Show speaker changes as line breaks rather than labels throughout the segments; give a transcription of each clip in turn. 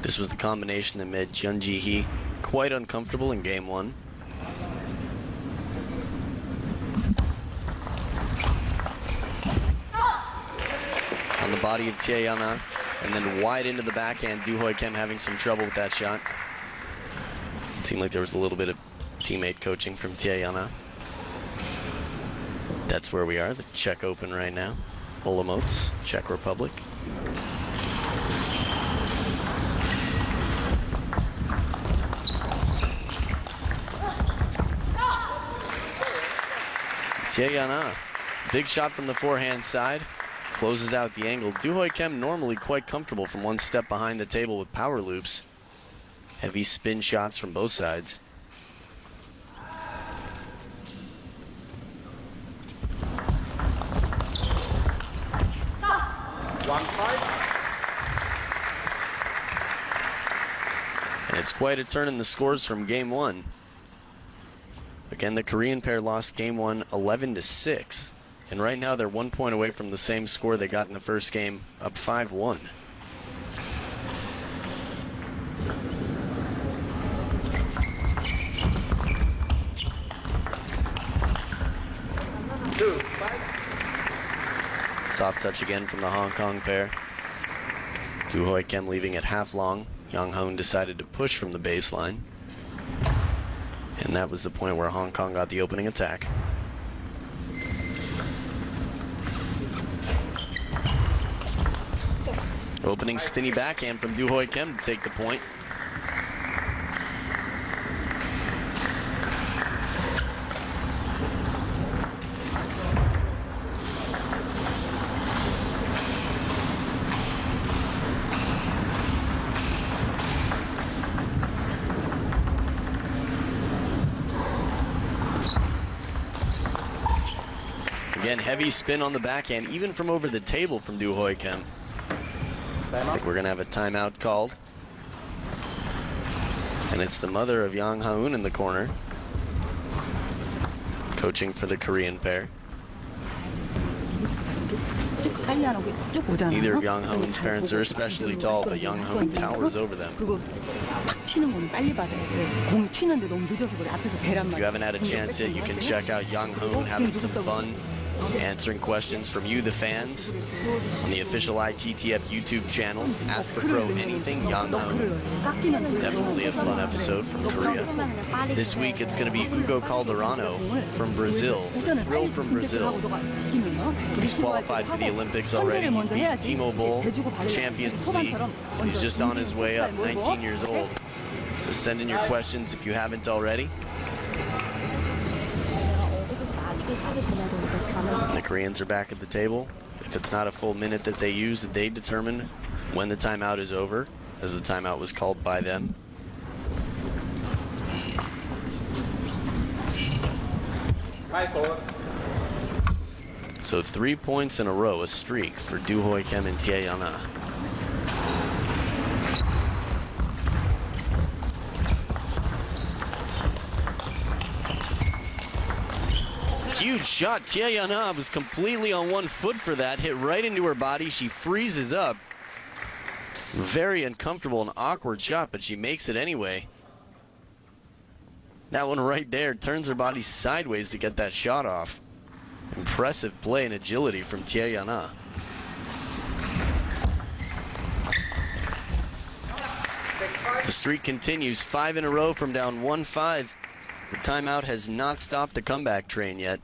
This was the combination that made Jun Ji-hee quite uncomfortable in game one. On the body of Tae-Yana, and then wide into the backhand. Du Hoi Kim having some trouble with that shot. It seemed like there was a little bit of teammate coaching from Tae-Yana. That's where we are, the Czech Open right now. Olomouc, Czech Republic. Tae-Yana, big shot from the forehand side. Closes out the angle. Du Hoi Kim normally quite comfortable from one step behind the table with power loops. Heavy spin shots from both sides. And it's quite a turn in the scores from game one. Again, the Korean pair lost game one 11-6. And right now they're 1 point away from the same score they got in the first game, up 5-1. Soft touch again from the Hong Kong pair. Du Hoi Kim leaving it half long. Yang Hoon decided to push from the baseline. And that was the point where Hong Kong got the opening attack. Opening spinny backhand from Du Hoi Kim to take the point. Again, heavy spin on the backhand, even from over the table from Du Hoi Kim. I think we're going to have a timeout called. And it's the mother of Yang Ha-eun in the corner, coaching for the Korean pair. Neither of Yang Ha-eun's parents are especially tall, but Yang Ha-eun towers over them. If you haven't had a chance yet, you can check out Yang Ha-eun having some fun, answering questions from you, the fans, on the official ITTF YouTube channel. Ask a pro anything, Yang Ha-eun. Definitely a fun episode from Korea. This week it's going to be Hugo Calderano from Brazil, Grill from Brazil. He's qualified for the Olympics already. He's beat T-Mobile Champions League. He's just on his way up, 19 years old. So send in your questions if you haven't already. The Koreans are back at the table. If it's not a full minute that they use, they determine when the timeout is over, as the timeout was called by them. So 3 points in a row, a streak for Du Hoi Kim and Tae-Yana. Huge shot. Tae-Yana was completely on one foot for that. Hit right into her body. She freezes up. Very uncomfortable and awkward shot, but she makes it anyway. That one right there turns her body sideways to get that shot off. Impressive play and agility from Tae-Yana. The streak continues. 5 in a row from down 1-5. The timeout has not stopped the comeback train yet.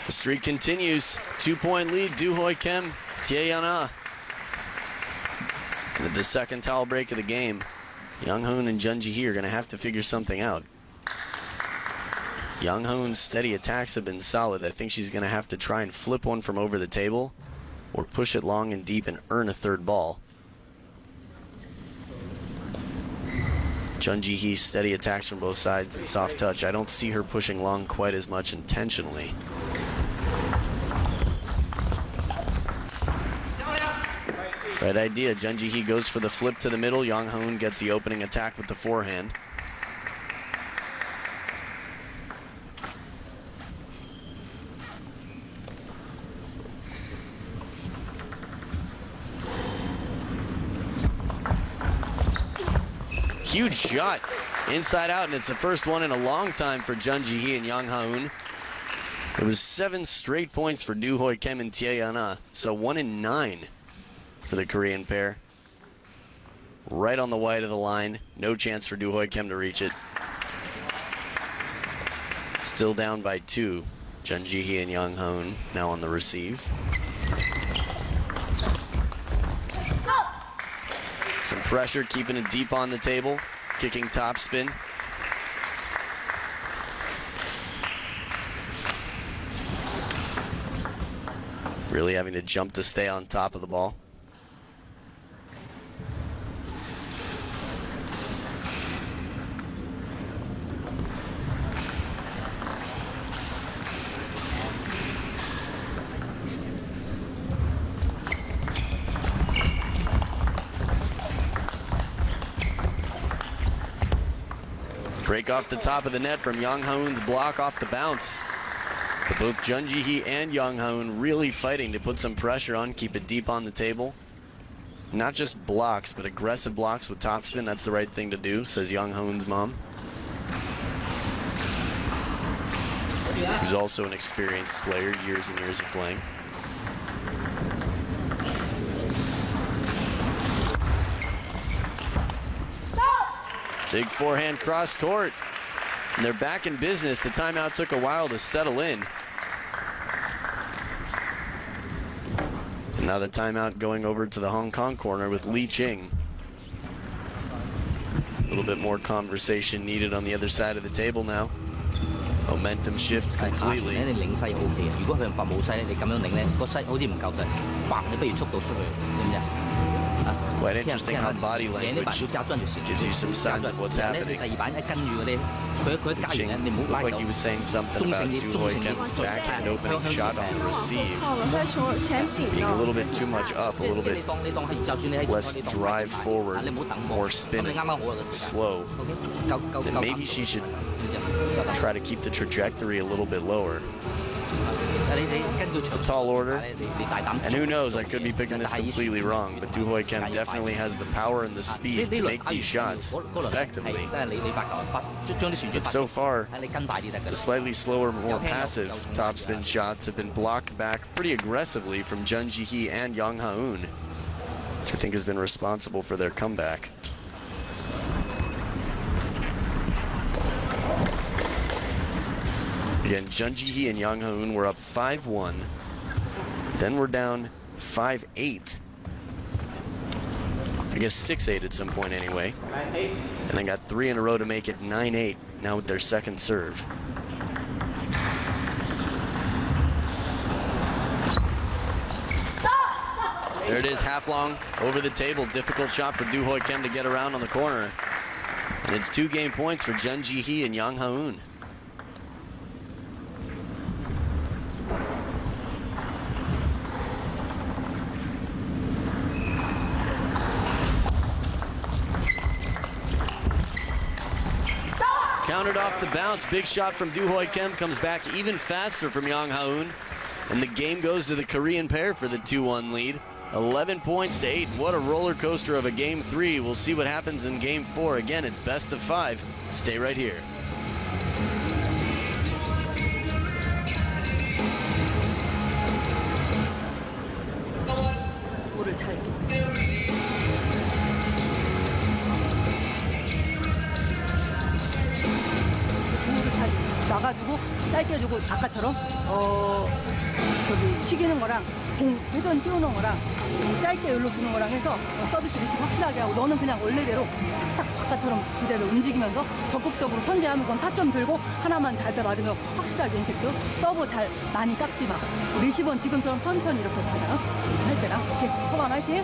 The streak continues. 2-point lead, Du Hoi Kim, Tae-Yana. With the second towel break of the game, Yang Ha-eun and Jun Ji-hee are going to have to figure something out. Yang Ha-eun's steady attacks have been solid. I think she's going to have to try and flip one from over the table or push it long and deep and earn a third ball. Jun Ji-hee's steady attacks from both sides and soft touch. I don't see her pushing long quite as much intentionally. Right idea. Jun Ji-hee goes for the flip to the middle. Yang Ha-eun gets the opening attack with the forehand. Huge shot inside out, and it's the first one in a long time for Jun Ji-hee and Yang Ha-eun. It was 7 straight points for Do Hoi Kim and Tae-yeon, so 1 in 9 for the Korean pair. Right on the white of the line. No chance for Do Hoi Kim to reach it. Still down by 2. Jun Ji-hee and Yang Ha-eun now on the receive. Some pressure, keeping it deep on the table. Kicking topspin. Really having to jump to stay on top of the ball. Break off the top of the net from Yang Ha-eun's block off the bounce. But both Jun Ji-hee and Yang Ha-eun really fighting to put some pressure on, keep it deep on the table. Not just blocks, but aggressive blocks with topspin. That's the right thing to do, says Yang Ha-eun's mom. Who's also an experienced player, years and years of playing. Big forehand cross court. And they're back in business. The timeout took a while to settle in. And now the timeout going over to the Hong Kong corner with Lee Ching. A little bit more conversation needed on the other side of the table now. Momentum shifts completely. It's quite interesting how body language gives you some signs of what's happening. Ching looked like he was saying something about Du Hoi Kim's backhand opening shot on the receive being a little bit too much up, a little bit less drive forward, more spinning, slow. Then maybe she should try to keep the trajectory a little bit lower. It's a tall order, and who knows, I could be picking this completely wrong, but Du Hoi Kim definitely has the power and the speed to make these shots effectively. But so far, the slightly slower, more passive topspin shots have been blocked back pretty aggressively from Jun Ji-hee and Yang Ha-eun, which I think has been responsible for their comeback. Again, Jun Ji-hee and Yang Ha-eun were up 5-1. Then we're down 5-8. I guess 6-8 at some point anyway. And then got 3 in a row to make it 9-8 now with their second serve. There it is, half long over the table. Difficult shot for Du Hoi Kim to get around on the corner. And it's 2 game points for Jun Ji-hee and Yang Ha-eun. Countered off the bounce. Big shot from Du Hoi Kim. Comes back even faster from Yang Ha-eun. And the game goes to the Korean pair for the 2-1 lead. 11 points to 8. What a roller coaster of a game 3. We'll see what happens in game 4. Again, it's best of 5. Stay right here.
나가지고 짧게 주고 아까처럼 저기 튀기는 거랑 공 회전 띄우는 거랑 짧게 열로 주는 거랑 해서 서비스 리시브 확실하게 하고 너는 그냥 원래대로 딱 아까처럼 그대로 움직이면서 적극적으로 선제하는 건 타점 들고 하나만 잘 때 맞으면 확실하게 임팩트 서브 잘 많이 깎지 마 리시브는 지금처럼 천천히 이렇게 가자 할 때랑 오케이 소반 화이팅.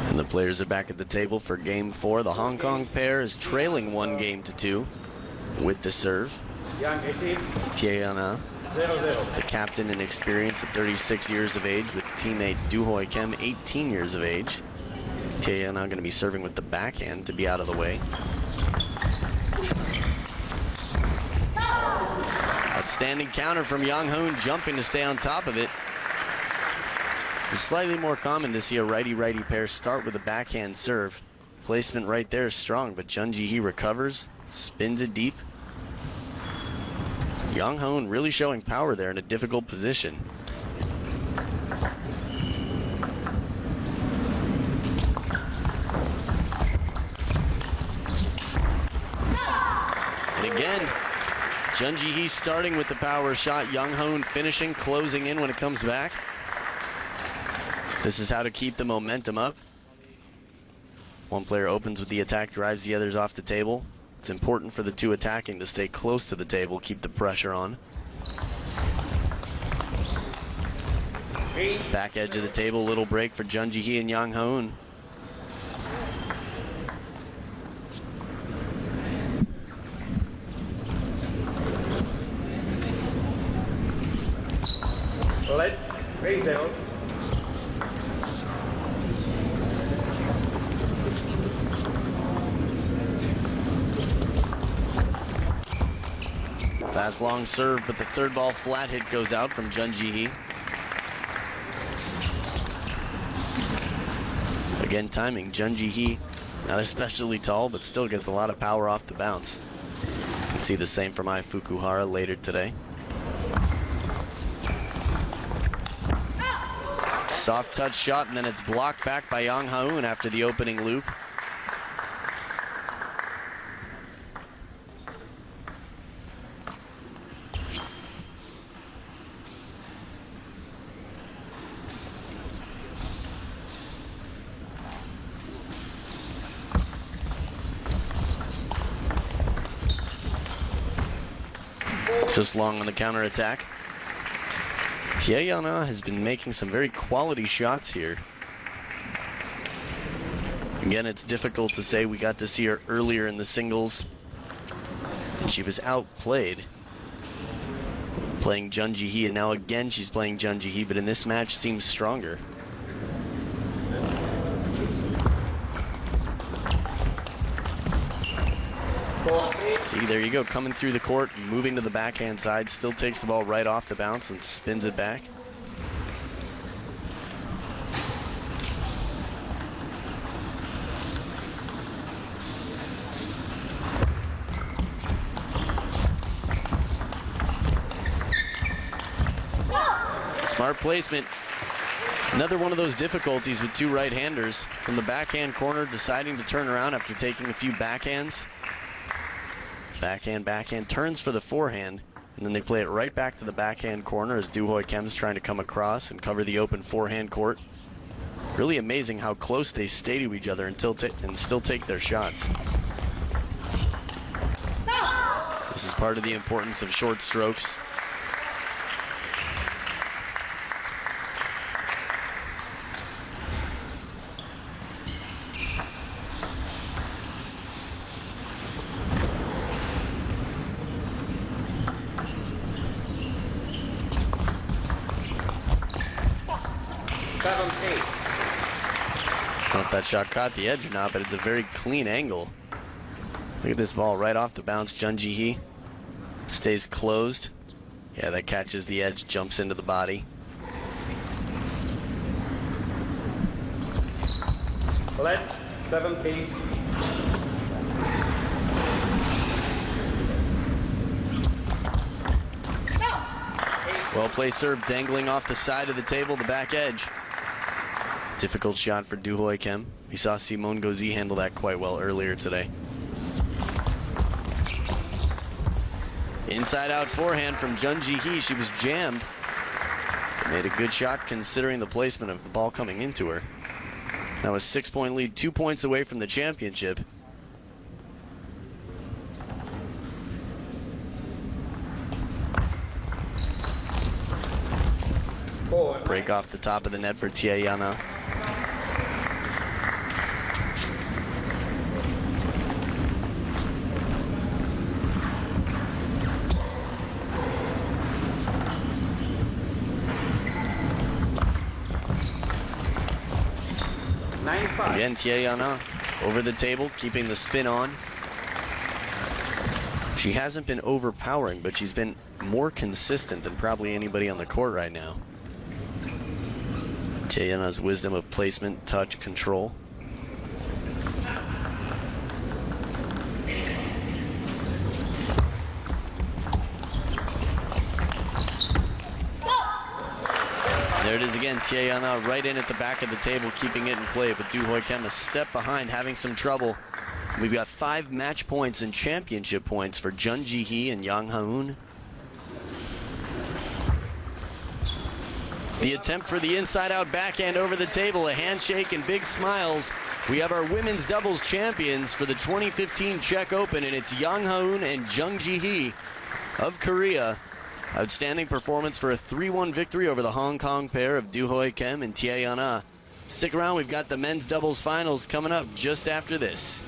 And the players are back at the table for game 4. The Hong Kong pair is trailing 1-2 with the serve. Tae-yeon The captain and experience at 36 years of age with teammate Doo-Hoi Kim, 18 years of age. Taeyana going to be serving with the backhand to be out of the way. Outstanding counter from Young Hoon, jumping to stay on top of it. It's slightly more common to see a righty-righty pair start with a backhand serve. Placement right there is strong, but Jun Ji-hee recovers, spins it deep. Young Hoon really showing power there in a difficult position. And again, Jun Ji-hee starting with the power shot. Young Hoon finishing, closing in when it comes back. This is how to keep the momentum up. One player opens with the attack, drives the others off the table. It's important for the two attacking to stay close to the table, keep the pressure on. Back edge of the table, little break for Jun Ji-hee and Young Hoon.
Let's face down.
Fast long serve, but the third ball flat hit goes out from Jun Ji-hee. Again, timing. Jun Ji-hee, not especially tall, but still gets a lot of power off the bounce. You can see the same from Ai Fukuhara later today. Soft touch shot, and then it's blocked back by Young Hoon after the opening loop. Just long on the counterattack. Taeyana has been making some very quality shots here. Again, it's difficult to say. We got to see her earlier in the singles, and she was outplayed. Playing Jun Ji-hee, and now again she's playing Jun Ji-hee, but in this match seems stronger. See, there you go, coming through the court, moving to the backhand side, still takes the ball right off the bounce and spins it back. Smart placement. Another one of those difficulties with two right-handers. From the backhand corner, deciding to turn around after taking a few backhands. Backhand, backhand, turns for the forehand, and then they play it right back to the backhand corner as Doo-Hoi Kim's trying to come across and cover the open forehand court. Really amazing how close they stay to each other and still take their shots. This is part of the importance of short strokes. I don't know if that shot caught the edge or not, but it's a very clean angle. Look at this ball right off the bounce. Jun Ji-hee stays closed. Yeah, that catches the edge, jumps into the body.
Left, 7 piece.
Well placed serve, dangling off the side of the table, the back edge. Difficult shot for Doo-Hoi Kim. We saw Simone Gauzy handle that quite well earlier today. Inside out forehand from Jun Ji-hee. She was jammed. Made a good shot considering the placement of the ball coming into her. Now a 6-point lead, 2 points away from the championship. Break off the top of the net for Taeyana. Again, Tiana over the table, keeping the spin on. She hasn't been overpowering, but she's been more consistent than probably anybody on the court right now. Tiana's wisdom of placement, touch, control. There it is again, Tiana right in at the back of the table, keeping it in play, but Du Hoi Kim a step behind, having some trouble. We've got 5 match points and championship points for Jung Ji-hee and Yang Ha-eun. The attempt for the inside-out backhand over the table, a handshake and big smiles. We have our women's doubles champions for the 2015 Czech Open, and it's Yang Ha-eun and Jung Ji-hee of Korea. Outstanding performance for a 3-1 victory over the Hong Kong pair of Du Hoi Kim and Tiana. Stick around, we've got the men's doubles finals coming up just after this.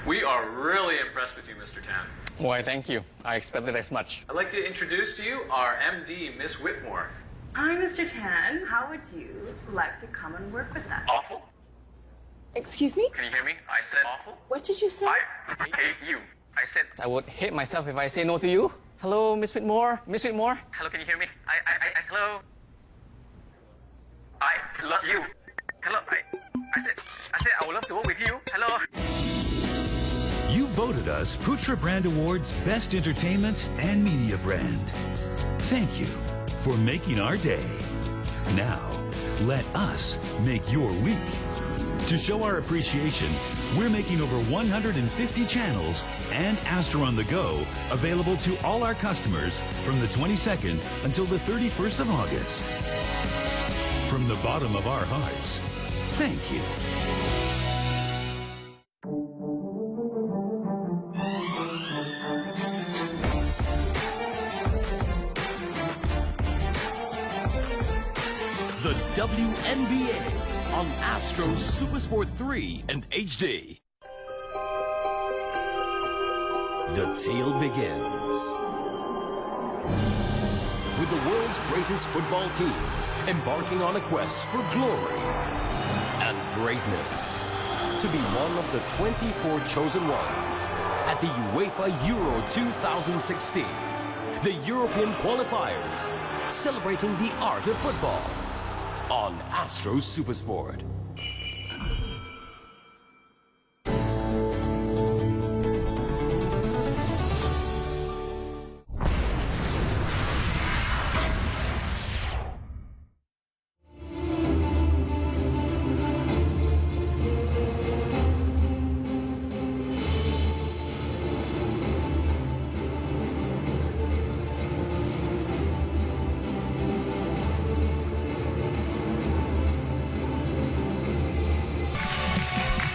We are really impressed with you, Mr. Tan.
Why, thank you. I expected as much.
I'd like to introduce to you our MD, Miss Whitmore.
Hi, Mr. Tan. How would you like to come and work with us?
Awful?
Excuse me?
Can you hear me? I said awful.
What did you say?
I hate you. I said,
I would hate myself if I say no to you. Hello, Miss Whitmore. Miss Whitmore.
hello, can you hear me? Hello. I love you. Hello, I said, I would love to work with you. Hello.
You voted us Putra Brand Awards Best Entertainment and Media Brand. Thank you for making our day. Now, let us make your week. To show our appreciation, we're making over 150 channels and Astro on the Go available to all our customers from the 22nd until the 31st of August. From the bottom of our hearts, thank you.
The WNBA on Astro Supersport 3 and HD. The tale begins with the world's greatest football teams embarking on a quest for glory and greatness. To be one of the 24 chosen ones at the UEFA Euro 2016, the European qualifiers celebrating the art of football on Astro Supersport.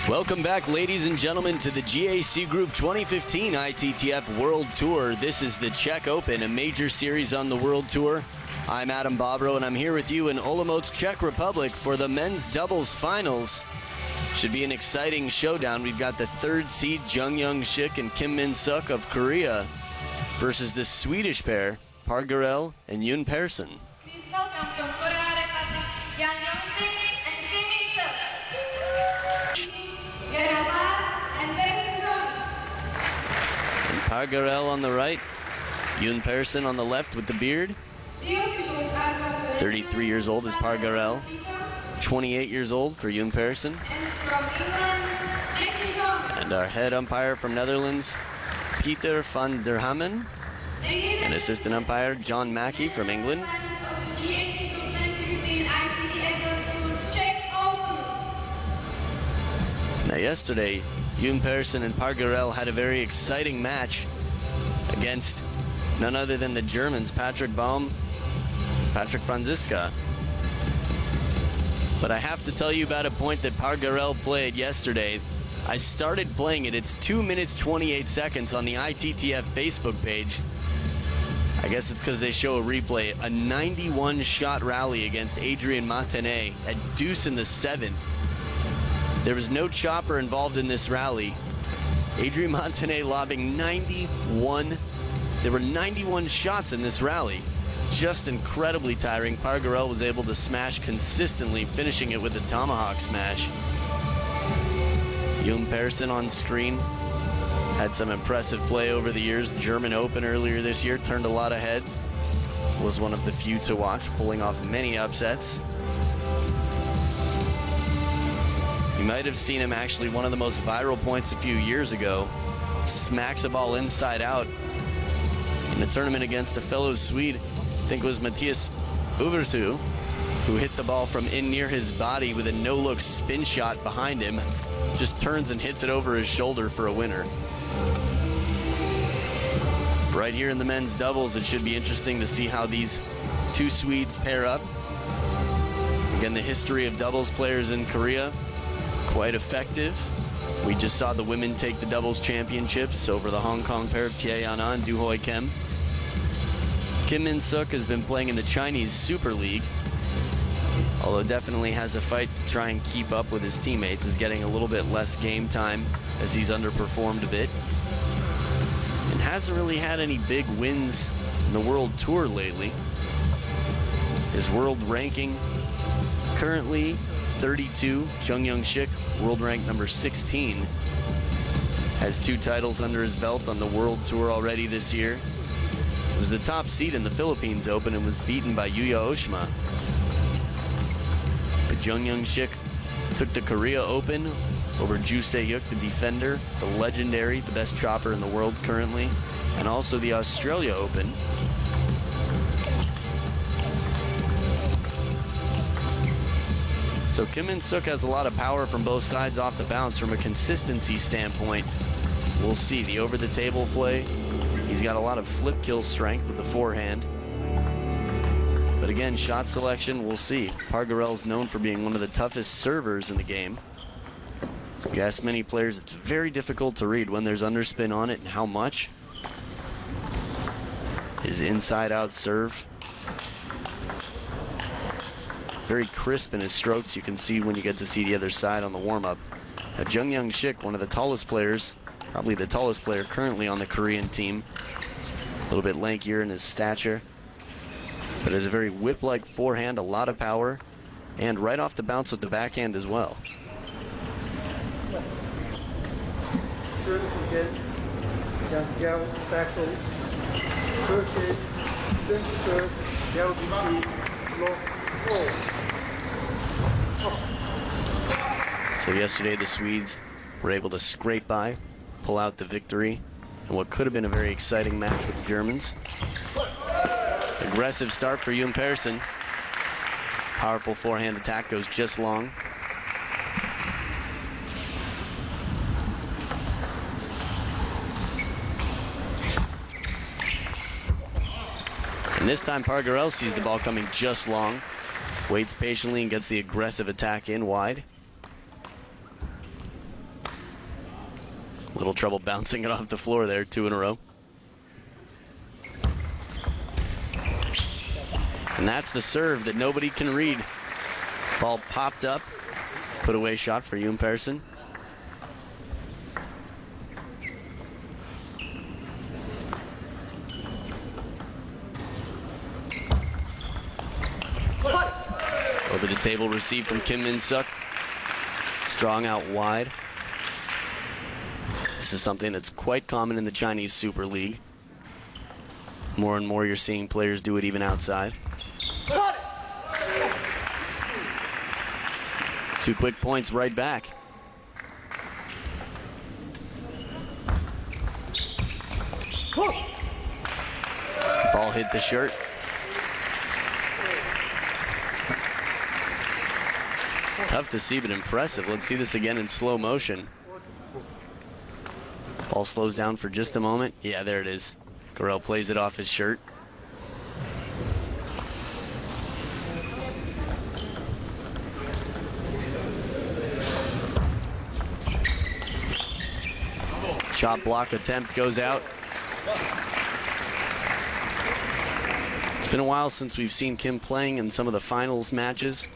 Welcome back, ladies and gentlemen, to the GAC Group 2015 ITTF World Tour. This is the Czech Open, a major series on the World Tour. I'm Adam Bobrow, and I'm here with you in Olomouc, Czech Republic for the men's doubles finals. Should be an exciting showdown. We've got the third seed Jung Young-sik and Kim Min-suk of Korea versus the Swedish pair, Pargarel and Yoon Persson.
Please welcome from Korea Yang Young-sik and Kim Min-suk.
And Pargarel on the right, Yoon Persson on the left with the beard. 33 years old is Pargarel. 28 years old for Yoon Persson.
And from England, ladies and gentlemen.
And our head umpire from Netherlands, Peter van der Hammen.
Ladies
And assistant umpire, John Mackey from England. Now yesterday, Yoon Persson and Par Garel had a very exciting match against none other than the Germans, Patrick Baum, Patrick Franziska. But I have to tell you about a point that Par Garel played yesterday. I started playing it. It's 2 minutes, 28 seconds on the ITTF Facebook page. I guess it's because they show a replay. A 91-shot rally against Adrian Martinet at deuce in the 7th. There was no chopper involved in this rally. Adrian Martinet lobbing 91. There were 91 shots in this rally. Just incredibly tiring. Par Garel was able to smash consistently, finishing it with a tomahawk smash. Yoon Persson on screen. Had some impressive play over the years. German Open earlier this year, turned a lot of heads. Was one of the few to watch, pulling off many upsets. You might have seen him actually, one of the most viral points a few years ago. Smacks a ball inside out in the tournament against a fellow Swede, I think it was Matthias Uvertu, who hit the ball from in near his body with a no-look spin shot behind him. Just turns and hits it over his shoulder for a winner. Right here in the men's doubles, it should be interesting to see how these two Swedes pair up. Again, the history of doubles players in Korea, quite effective. We just saw the women take the doubles championships over the Hong Kong pair of Taeyana and Du Hoi Kim. Kim Min-suk has been playing in the Chinese Super League, although definitely has a fight to try and keep up with his teammates. Is getting a little bit less game time as he's underperformed a bit. And hasn't really had any big wins in the World Tour lately. His world ranking currently 32. Jung Young-sik, world rank number 16. Has 2 titles under his belt on the World Tour already this year. Was the top seed in the Philippines Open and was beaten by Yuya Oshima. But Jung Young-sik took the Korea Open over Ju Se-hyuk, the defender, the legendary, the best chopper in the world currently, and also the Australia Open. So Kim Min-suk has a lot of power from both sides off the bounce. From a consistency standpoint, we'll see the over-the-table play. He's got a lot of flip kill strength with the forehand. But again, shot selection, we'll see. Par Garel's known for being one of the toughest servers in the game. You ask many players, it's very difficult to read when there's underspin on it and how much. His inside-out serve. Very crisp in his strokes. You can see when you get to see the other side on the warm-up. Now, Jung Young-sik, one of the tallest players, probably the tallest player currently on the Korean team. A little bit lankier in his stature, but has a very whip-like forehand, a lot of power, and right off the bounce with the backhand as well. So yesterday the Swedes were able to scrape by, pull out the victory in what could have been a very exciting match with the Germans. Aggressive start for Yoon Persson. Powerful forehand attack, goes just long. And this time Par Garel sees the ball coming just long, waits patiently and gets the aggressive attack in wide. Little trouble bouncing it off the floor there, 2 in a row. And that's the serve that nobody can read. Ball popped up, put away shot for Yoon Persson. Over the table receive from Kim Min-suk. Strong out wide. This is something that's quite common in the Chinese Super League. More and more you're seeing players do it even outside. 2 quick points right back. Ball hit the shirt. Tough to see, but impressive. Let's see this again in slow motion. Ball slows down for just a moment. Yeah, there it is. Gorell plays it off his shirt. Chop block attempt goes out. It's been a while since we've seen Kim playing in some of the finals matches.